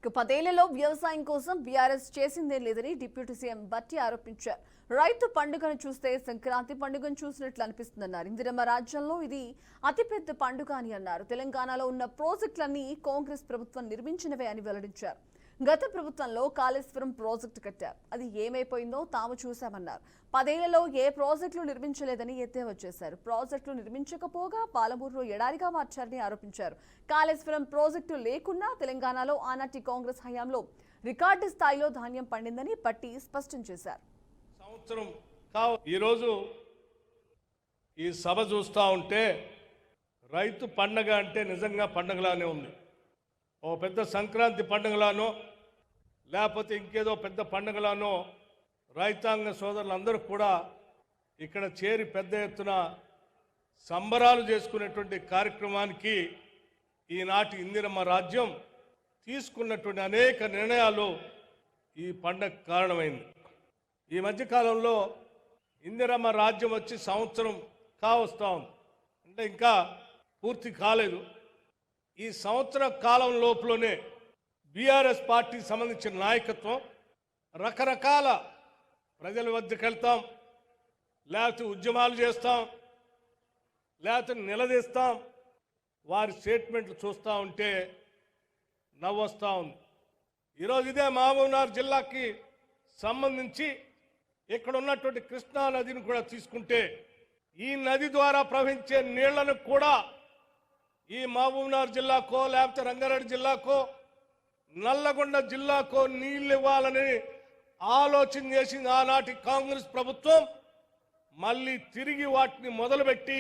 10 ఏళ్లలో వ్యవసాయం కోసం బీఆర్ఎస్ చేసిందే లేదని డిప్యూటీ సీఎం బట్టి ఆరోపించారు. రైతు పండుగను చూస్తే సంక్రాంతి పండుగను చూసినట్లు అనిపిస్తుందన్నారు. ఇందిరమ్మ రాజ్యంలో ఇది అతిపెద్ద పండుగ అని అన్నారు. తెలంగాణలో ఉన్న ప్రాజెక్టులన్నీ కాంగ్రెస్ ప్రభుత్వం నిర్మించినవే అని వెల్లడించారు. గత ప్రభుత్వంలో కాళేశ్వరం ప్రాజెక్టు కట్టారు. అది ఏమైపోయిందో తాము చూశామన్నారు. 10 ఏళ్లలో ఏ ప్రాజెక్టులు నిర్మించలేదని ఎద్దేవా చేశారు. ప్రాజెక్టులు నిర్మించకపోగా పాలమూరులో ఎడారిగా మార్చారని ఆరోపించారు. కాళేశ్వరం ప్రాజెక్టు లేకున్నా తెలంగాణలో ఆనాటి కాంగ్రెస్ హయాంలో రికార్డు స్థాయిలో ధాన్యం పండిందని పట్టి స్పష్టం చేశారు. ఈరోజు ఈ సభ చూస్తూ ఉంటే రైతు పండగ అంటే నిజంగా పండగలానే ఉంది. ఓ పెద్ద సంక్రాంతి పండుగలానో లేకపోతే ఇంకేదో పెద్ద పండుగలానో రైతాంగ సోదరులందరూ కూడా ఇక్కడ చేరి పెద్ద ఎత్తున సంబరాలు చేసుకునేటువంటి కార్యక్రమానికి ఈనాటి ఇందిరమ్మ రాజ్యం తీసుకున్నటువంటి అనేక నిర్ణయాలు ఈ పండగ కారణమైంది. ఈ మధ్యకాలంలో ఇందిరమ్మ రాజ్యం వచ్చి సంవత్సరం కావస్తా ఉంది, అంటే ఇంకా పూర్తి కాలేదు. ఈ సంవత్సర కాలం లోపులోనే బీఆర్ఎస్ పార్టీకి సంబంధించిన నాయకత్వం రకరకాల ప్రజల వద్దకు వెళ్తాం, లేకపోతే ఉద్యమాలు చేస్తాం, లేకపోతే నిలదీస్తాం. వారి స్టేట్మెంట్లు చూస్తూ ఉంటే నవ్వొస్తూ ఉంది. ఈరోజు ఇదే మహబూబ్నగర్ జిల్లాకి సంబంధించి ఇక్కడ ఉన్నటువంటి కృష్ణా నదిని కూడా తీసుకుంటే ఈ నది ద్వారా ప్రవహించే నీళ్లను కూడా ఈ మహబూబ్నగర్ జిల్లాకో లేకపోతే రంగారెడ్డి జిల్లాకో నల్లగొండ జిల్లాకో నీళ్లు ఇవ్వాలని ఆలోచన చేసింది ఆనాటి కాంగ్రెస్ ప్రభుత్వం. మళ్ళీ తిరిగి వాటిని మొదలుపెట్టి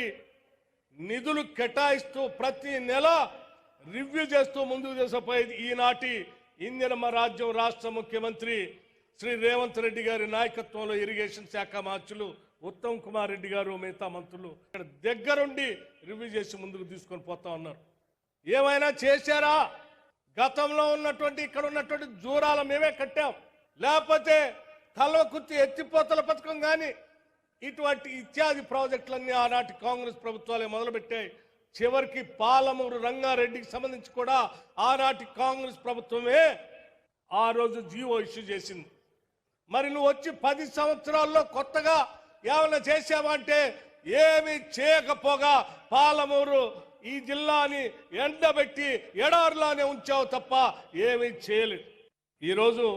నిధులు కేటాయిస్తూ ప్రతి నెల రివ్యూ చేస్తూ ముందుకు తీసుకుపోయేది ఈనాటి ఇందిరమ్మ రాజ్యం రాష్ట్ర ముఖ్యమంత్రి శ్రీ రేవంత్ రెడ్డి గారి నాయకత్వంలో ఇరిగేషన్ శాఖ మంత్రులు ఉత్తమ్ కుమార్ రెడ్డి గారు మిగతా మంత్రులు ఇక్కడ దగ్గరుండి రివ్యూ చేసి ముందుకు తీసుకొని పోతా ఉన్నారు. ఏమైనా చేశారా? గతంలో ఉన్నటువంటి ఇక్కడ ఉన్నటువంటి జూరాల మేమే కట్టాం, లేకపోతే కల్వకుర్తి ఎత్తిపోతల పథకం కానీ ఇటువంటి ఇత్యాది ప్రాజెక్టులన్నీ ఆనాటి కాంగ్రెస్ ప్రభుత్వాలే మొదలుపెట్టాయి. చివరికి పాలమూరు రంగారెడ్డికి సంబంధించి కూడా ఆనాటి కాంగ్రెస్ ప్రభుత్వమే ఆ రోజు జీవో ఇష్యూ చేసింది. మరి నువ్వు వచ్చి 10 సంవత్సరాల్లో కొత్తగా ఏమైనా చేసావంటే ఏమి చేయకపోగా పాలమూరు ఈ జిల్లాని ఎండబెట్టి ఎడారిలానే ఉంచావు తప్ప ఏమీ చేయలేదు. ఈరోజు